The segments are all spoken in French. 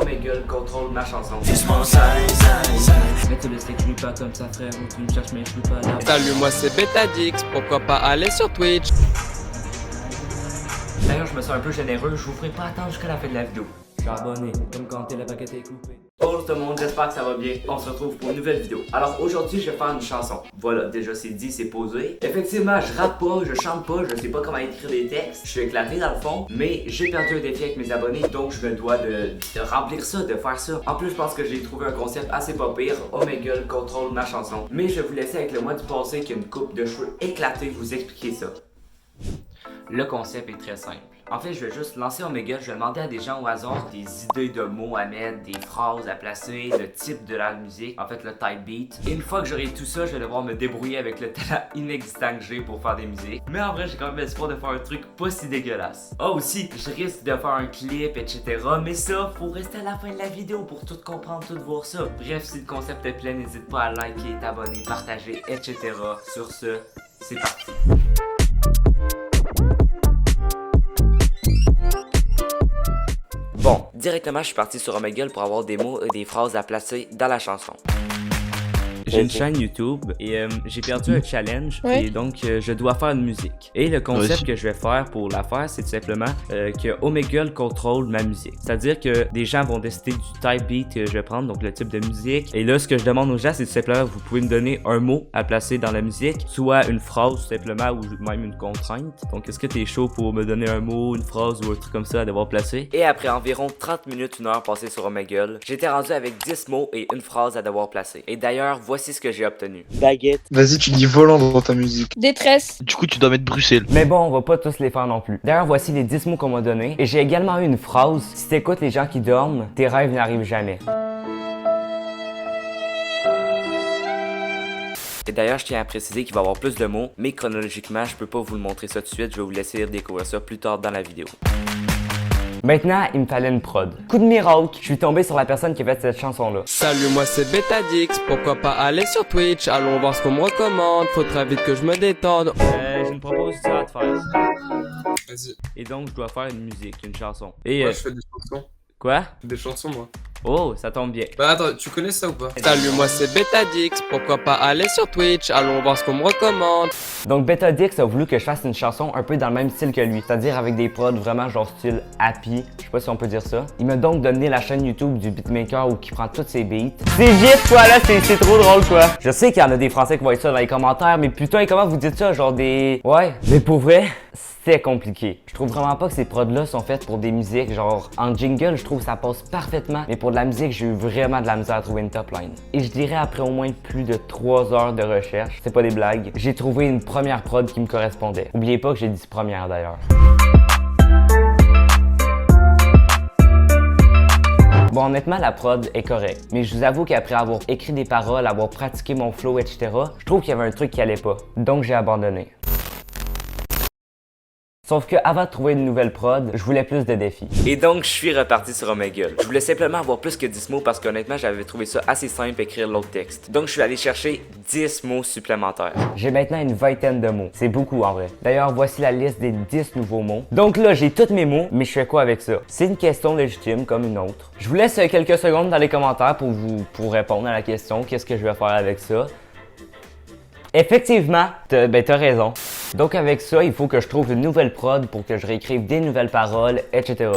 Omegle contrôle ma chanson. Mets-toi le steak, je pas comme ça frère, ou tu me cherches mais je suis pas là. Salut, moi c'est Betadix, pourquoi pas aller sur Twitch? D'ailleurs, je me sens un peu généreux, je vous ferai pas attendre jusqu'à la fin de la vidéo. Je suis abonné, comme quand la baguette est coupée. Bonjour tout le monde, j'espère que ça va bien. On se retrouve pour une nouvelle vidéo. Alors aujourd'hui, je vais faire une chanson. Voilà, déjà c'est dit, c'est posé. Effectivement, je rappe pas, je chante pas, je sais pas comment écrire des textes. Je suis éclaté dans le fond, mais j'ai perdu un défi avec mes abonnés, donc je me dois de remplir ça, de faire ça. En plus, je pense que j'ai trouvé un concept assez pas pire. Omegle contrôle ma chanson. Mais je vais vous laisser avec le mois du passé qui a une coupe de cheveux éclatée vous expliquer ça. Le concept est très simple. En fait, je vais juste lancer Omegle, je vais demander à des gens au hasard des idées de mots à mettre, des phrases à placer, le type de la musique, en fait le type beat. Et une fois que j'aurai tout ça, je vais devoir me débrouiller avec le talent inexistant que j'ai pour faire des musiques. Mais en vrai, j'ai quand même l'espoir de faire un truc pas si dégueulasse. Ah aussi, je risque de faire un clip, etc. Mais ça, faut rester à la fin de la vidéo pour tout comprendre, tout voir ça. Bref, si le concept te plaît, n'hésite pas à liker, t'abonner, partager, etc. Sur ce, c'est parti. Bon, directement je suis parti sur Omegle pour avoir des mots et des phrases à placer dans la chanson. J'ai une chaîne YouTube et j'ai perdu un challenge et donc je dois faire une musique. Et le concept que je vais faire pour la faire, c'est tout simplement que Omegle contrôle ma musique. C'est-à-dire que des gens vont décider du type beat que je vais prendre, donc le type de musique. Et là, ce que je demande aux gens, c'est tout simplement, vous pouvez me donner un mot à placer dans la musique, soit une phrase tout simplement ou même une contrainte. Donc, est-ce que t'es chaud pour me donner un mot, une phrase ou un truc comme ça à devoir placer? Et après environ 30 minutes, 1 heure passée sur Omegle, j'étais rendu avec 10 mots et une phrase à devoir placer. Et d'ailleurs, voici ce que j'ai obtenu. Baguette. Vas-y, tu dis volant dans ta musique. Détresse. Du coup, tu dois mettre Bruxelles. Mais bon, on va pas tous les faire non plus. D'ailleurs, voici les 10 mots qu'on m'a donnés. Et j'ai également eu une phrase. Si t'écoutes les gens qui dorment, tes rêves n'arrivent jamais. Et d'ailleurs, je tiens à préciser qu'il va y avoir plus de mots, mais chronologiquement, je peux pas vous le montrer ça tout de suite. Je vais vous laisser découvrir ça plus tard dans la vidéo. Maintenant, il me fallait une prod. Coup de miracle, je suis tombé sur la personne qui a fait cette chanson-là. Salut, moi c'est Betadix, pourquoi pas aller sur Twitch? Allons voir ce qu'on me recommande, faudra vite que je me détende. J'ai une proposition à te faire. Vas-y. Et donc, je dois faire une musique, une chanson. Et Moi, je fais des chansons. quoi? Des chansons, moi. Oh, ça tombe bien. Bah, attends, tu connais ça ou pas? Salut, moi c'est Betadix, pourquoi pas aller sur Twitch? Allons voir ce qu'on me recommande. Donc, Betadix a voulu que je fasse une chanson un peu dans le même style que lui, c'est-à-dire avec des prods vraiment genre style happy, je sais pas si on peut dire ça. Il m'a donc donné la chaîne YouTube du beatmaker où il prend tous ses beats. C'est vite quoi là, c'est trop drôle quoi. Je sais qu'il y en a des Français qui vont être ça dans les commentaires, mais putain, comment vous dites ça? Genre des... Ouais, mais pour vrai, c'est compliqué. Je trouve vraiment pas que ces prods-là sont faites pour des musiques, genre en jingle, je trouve que ça passe parfaitement, mais pour de la musique, j'ai eu vraiment de la misère à trouver une top line. Et je dirais après au moins plus de 3 heures de recherche, c'est pas des blagues, j'ai trouvé une première prod qui me correspondait. Oubliez pas que j'ai dit première d'ailleurs. Bon, honnêtement, la prod est correcte, mais je vous avoue qu'après avoir écrit des paroles, avoir pratiqué mon flow, etc., je trouve qu'il y avait un truc qui allait pas. Donc j'ai abandonné. Sauf que avant de trouver une nouvelle prod, je voulais plus de défis. Et donc, je suis reparti sur Omegle. Je voulais simplement avoir plus que 10 mots parce qu'honnêtement, j'avais trouvé ça assez simple écrire l'autre texte. Donc, je suis allé chercher 10 mots supplémentaires. J'ai maintenant une vingtaine de mots. C'est beaucoup en vrai. D'ailleurs, voici la liste des 10 nouveaux mots. Donc là, j'ai tous mes mots, mais je fais quoi avec ça? C'est une question légitime comme une autre. Je vous laisse quelques secondes dans les commentaires pour répondre à la question. Qu'est-ce que je vais faire avec ça? Effectivement, t'as raison. Donc avec ça, il faut que je trouve une nouvelle prod pour que je réécrive des nouvelles paroles, etc.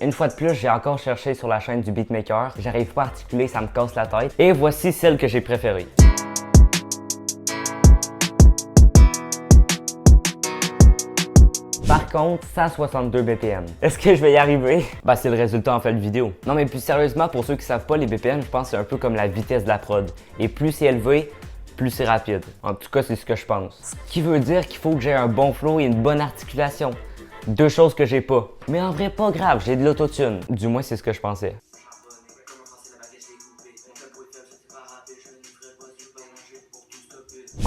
Une fois de plus, j'ai encore cherché sur la chaîne du beatmaker. J'arrive pas à articuler, ça me casse la tête. Et voici celle que j'ai préférée. Par contre, 162 BPM. Est-ce que je vais y arriver? Bah, c'est le résultat en fait de vidéo. Non, mais plus sérieusement, pour ceux qui savent pas, les BPM, je pense que c'est un peu comme la vitesse de la prod. Et plus c'est élevé, plus c'est rapide. En tout cas, c'est ce que je pense. Ce qui veut dire qu'il faut que j'ai un bon flow et une bonne articulation. Deux choses que j'ai pas. Mais en vrai, pas grave, j'ai de l'autotune. Du moins, c'est ce que je pensais.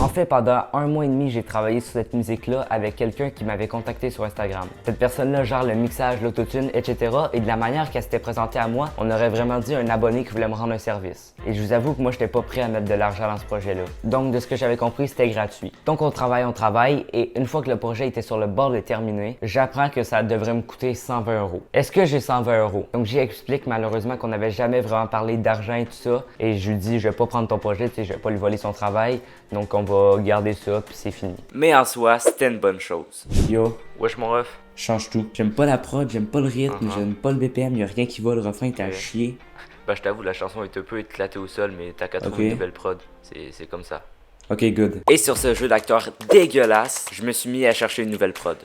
En fait, pendant 1 mois et demi, j'ai travaillé sur cette musique-là avec quelqu'un qui m'avait contacté sur Instagram. Cette personne-là gère le mixage, l'autotune, etc. Et de la manière qu'elle s'était présentée à moi, on aurait vraiment dit un abonné qui voulait me rendre un service. Et je vous avoue que moi, j'étais pas prêt à mettre de l'argent dans ce projet-là. Donc, de ce que j'avais compris, c'était gratuit. Donc, on travaille, et une fois que le projet était sur le bord de terminer, j'apprends que ça devrait me coûter 120 €. Est-ce que j'ai 120 €? Donc, j'y explique malheureusement qu'on n'avait jamais vraiment parlé d'argent et tout ça. Et je lui dis, je vais pas prendre ton projet, tu sais, je vais pas lui voler son travail. Donc, on va garder ça, puis c'est fini. Mais en soi, c'était une bonne chose. Yo, Wesh mon ref. change tout. J'aime pas la prod, j'aime pas le rythme, j'aime pas le BPM, y'a rien qui va, le refrain est à chier. Bah je t'avoue, la chanson est un peu éclatée au sol, mais t'as qu'à trouver une nouvelle prod. C'est comme ça. Ok, good. Et sur ce jeu d'acteur dégueulasse, je me suis mis à chercher une nouvelle prod.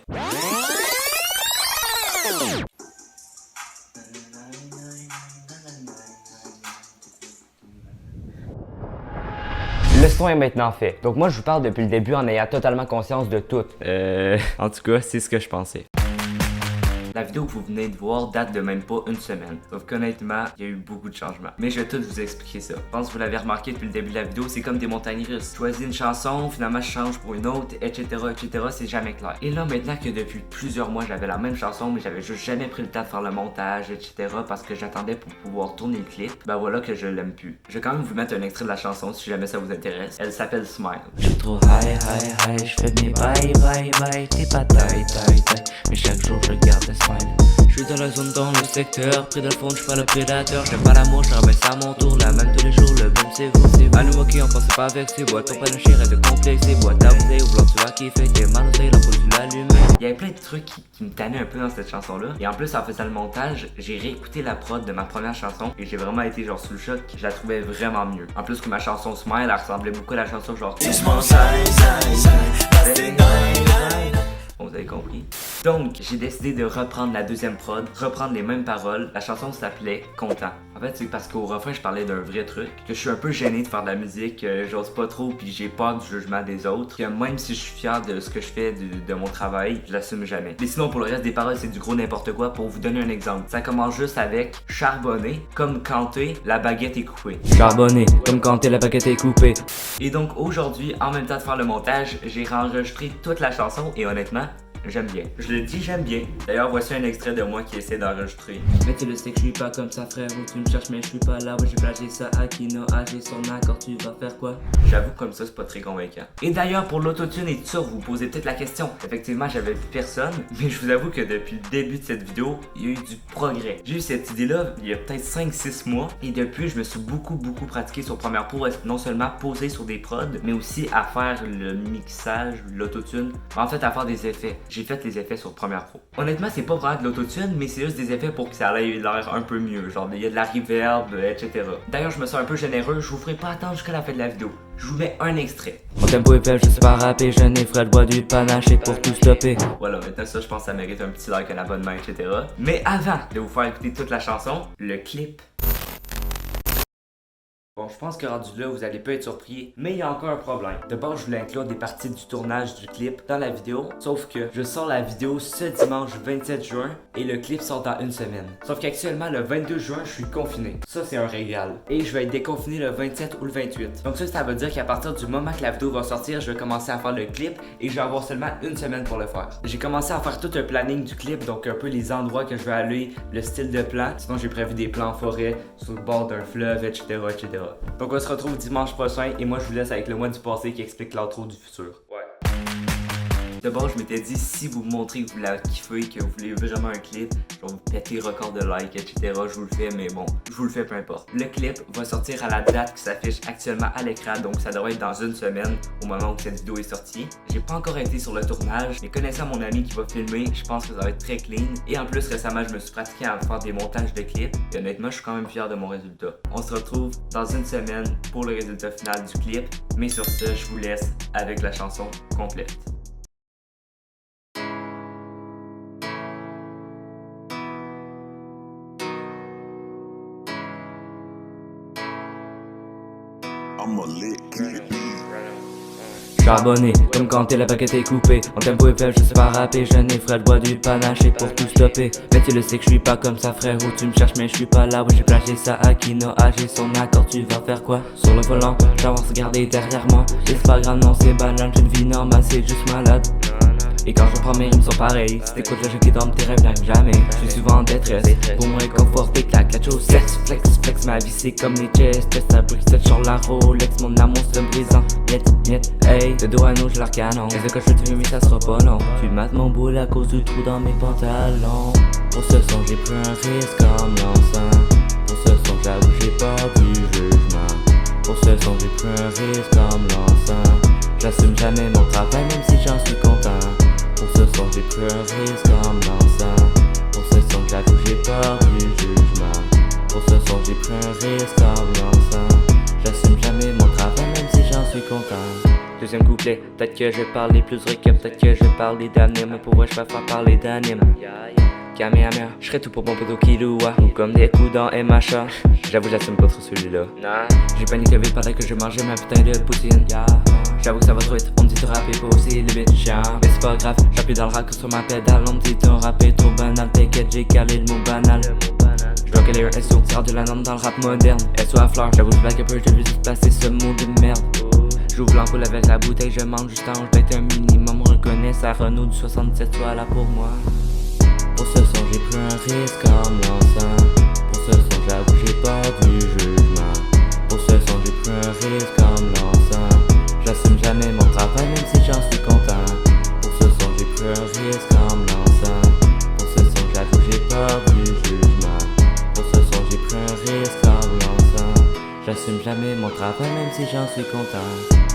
Le son est maintenant fait. Donc moi, je vous parle depuis le début en ayant totalement conscience de tout. En tout cas, c'est ce que je pensais. La vidéo que vous venez de voir date de même pas une semaine. Sauf qu'honnêtement, il y a eu beaucoup de changements. Mais je vais tout vous expliquer ça. Je pense que vous l'avez remarqué depuis le début de la vidéo, c'est comme des montagnes russes. Je choisis une chanson, finalement je change pour une autre, etc. C'est jamais clair. Et là, maintenant que depuis plusieurs mois j'avais la même chanson, mais j'avais juste jamais pris le temps de faire le montage, etc. parce que j'attendais pour pouvoir tourner le clip, ben voilà que je l'aime plus. Je vais quand même vous mettre un extrait de la chanson si jamais ça vous intéresse. Elle s'appelle Smile. Je suis trop high, je fais mes bye, t'es pas taille, mais chaque jour je garde le smile. Je suis dans la zone, dans le secteur, près de fond, je suis pas le prédateur, j'aime pas l'amour, je ramène ça à mon tour, la même tous les jours, le même c'est vous, à nous moquer, on pense pas avec ces boîtes, on pas de chien, de complexe, ces boîtes à bouteille, ou blanc, tu vas kiffer, t'es mal au la poule, tu l'allumes. Il y avait plein de trucs qui me tannaient un peu dans cette chanson-là. Et en plus, en faisant le montage, j'ai réécouté la prod de ma première chanson et j'ai vraiment été genre sous le choc. Je la trouvais vraiment mieux. En plus que ma chanson Smile, elle ressemblait beaucoup à la chanson genre... Bon, vous avez compris. Donc, j'ai décidé de reprendre la deuxième prod, reprendre les mêmes paroles. La chanson s'appelait Content. En fait, c'est parce qu'au refrain, je parlais d'un vrai truc, que je suis un peu gêné de faire de la musique, j'ose pas trop, puis j'ai peur du jugement des autres. Que même si je suis fier de ce que je fais, de mon travail, je l'assume jamais. Mais sinon, pour le reste des paroles, c'est du gros n'importe quoi. Pour vous donner un exemple, ça commence juste avec charbonner, comme canter, la baguette est coupée. Charbonné, comme quand la baguette est coupée. Et donc aujourd'hui, en même temps de faire le montage, j'ai enregistré toute la chanson et honnêtement, j'aime bien. Je le dis, j'aime bien. D'ailleurs, voici un extrait de moi qui essaie d'enregistrer. Mais tu le sais que je suis pas comme ça, frère, tu me cherches mais je suis pas là, ouais j'ai plagié ça à Kino, j'ai son accord, tu vas faire quoi? J'avoue comme ça, c'est pas très convaincant. Et d'ailleurs, pour l'autotune et tout ça, vous vous posez peut-être la question. Effectivement, j'avais vu personne, mais je vous avoue que depuis le début de cette vidéo, il y a eu du progrès. J'ai eu cette idée-là il y a peut-être 5-6 mois, et depuis, je me suis beaucoup pratiqué sur Premiere Pro, non seulement poser sur des prods, mais aussi à faire le mixage, l'autotune, en fait à faire des effets. J'ai fait les effets sur Premiere Pro. Honnêtement, c'est pas vraiment de l'autotune, mais c'est juste des effets pour que ça ait l'air un peu mieux. Genre, il y a de la reverb, etc. D'ailleurs, je me sens un peu généreux, je vous ferai pas attendre jusqu'à la fin de la vidéo. Je vous mets un extrait. Mon tempo est faible, je sais pas rapper, jeune et frais, je bois du panache pour tout stopper. Voilà, maintenant ça, je pense que ça mérite un petit like, un abonnement, etc. Mais avant de vous faire écouter toute la chanson, le clip. Bon, je pense que rendu là, vous allez pas être surpris, mais il y a encore un problème. De base, je voulais inclure des parties du tournage du clip dans la vidéo, sauf que je sors la vidéo ce dimanche 27 juin et le clip sort dans une semaine. Sauf qu'actuellement, le 22 juin, je suis confiné. Ça, c'est un régal. Et je vais être déconfiné le 27 ou le 28. Donc ça veut dire qu'à partir du moment que la vidéo va sortir, je vais commencer à faire le clip et je vais avoir seulement une semaine pour le faire. J'ai commencé à faire tout un planning du clip, donc un peu les endroits que je vais aller, le style de plan. Sinon, j'ai prévu des plans en forêt, sur le bord d'un fleuve, etc., etc. Donc on se retrouve dimanche prochain et moi je vous laisse avec le mois du passé qui explique l'intro du futur. Ouais. D'abord je m'étais dit si vous me montrez que vous la kiffez, que vous voulez vraiment un clip, je vais vous péter record de likes, etc. Je vous le fais, mais bon, je vous le fais peu importe. Le clip va sortir à la date qui s'affiche actuellement à l'écran, donc ça devrait être dans une semaine au moment où cette vidéo est sortie. J'ai pas encore été sur le tournage, mais connaissant mon ami qui va filmer, je pense que ça va être très clean. Et en plus récemment je me suis pratiqué à faire des montages de clips et honnêtement je suis quand même fier de mon résultat. On se retrouve dans une semaine pour le résultat final du clip, mais sur ce je vous laisse avec la chanson complète. I'm a lick. charbonné, comme quand t'es la baguette est coupée. En tempo et faible, je sais pas rapper. Jeune et frais, je bois du panaché pour tout stopper. Mais tu le sais que je suis pas comme ça, frère. Où tu me cherches, mais je suis pas là. Oui, j'ai plagié ça à Kino, j'ai son accord. Tu vas faire quoi? Sur le volant, j'avance, regarder derrière moi. Et c'est pas grave, non, c'est banal. J'ai une vie normale, c'est juste malade. Et quand je prends mes rimes sont pareilles. Si t'écoutes le jeu qui dorme, tes rêves n'arrivent jamais. Je suis souvent en détresse, pour me réconforter, claque la chose. Flex, ma vie c'est comme les chess. Test à Brixton sur la Rolex, mon amour se brisant. Miette, hey, de dos à nous je leur canon. Et ce que je te mais ça sera pas long. Tu mates mon boule à cause du trou dans mes pantalons. Pour ce son j'ai pris un risque comme l'encens. Pour ce son j'avoue j'ai peur du jugement. Pour ce son j'ai pris un risque comme l'encens. J'assume jamais mon travail même si j'en suis content. Pour ce son j'ai pris un risque comme l'encens. Pour ce son j'avoue j'ai peur du jugement. Pour ce son j'ai pris un risque comme l'encens. J'assume jamais mon travail même si j'en suis content. Deuxième couplet, peut-être que je parle plus récap, peut-être que je parle d'avenir, mais pour vrai je vais faire parler d'anime. Kamehameha, je serais tout pour mon poteau Killua, ou comme des coups dans MHA. J'avoue j'assume pas trop celui-là. J'ai paniqué vite pendant que je mangeais ma putain de poutine. J'avoue que ça va trop vite, on me dit de rapper pas aussi les bitches. Mais c'est pas grave, j'appuie dans le rack sur ma pédale. On me dit ton rap est trop banal, t'inquiète j'ai calé le mot banal. J'dois caler un SO, c'est rendu la norme dans le rap moderne. SO à fleur, j'avoue je blague un peu, je devais juste placer ce mot de merde. J'ouvre l'ampoule avec la bouteille, je mange juste en je vais être un minimum. Reconnais sa Renault du 67, sois là pour moi. Pour ce son j'ai pris un risque comme l'encens. Pour ce son j'avoue j'ai peur du jugement. Pour ce son j'ai pris un risque comme l'encens. J'assume jamais mon travail même si j'en suis content. Pour ce son j'ai pris un risque comme l'encens. Pour ce son j'avoue j'ai peur du jugement. Pour ce son j'ai pris un risque comme l'encens. J'assume jamais mon travail même si j'en suis content.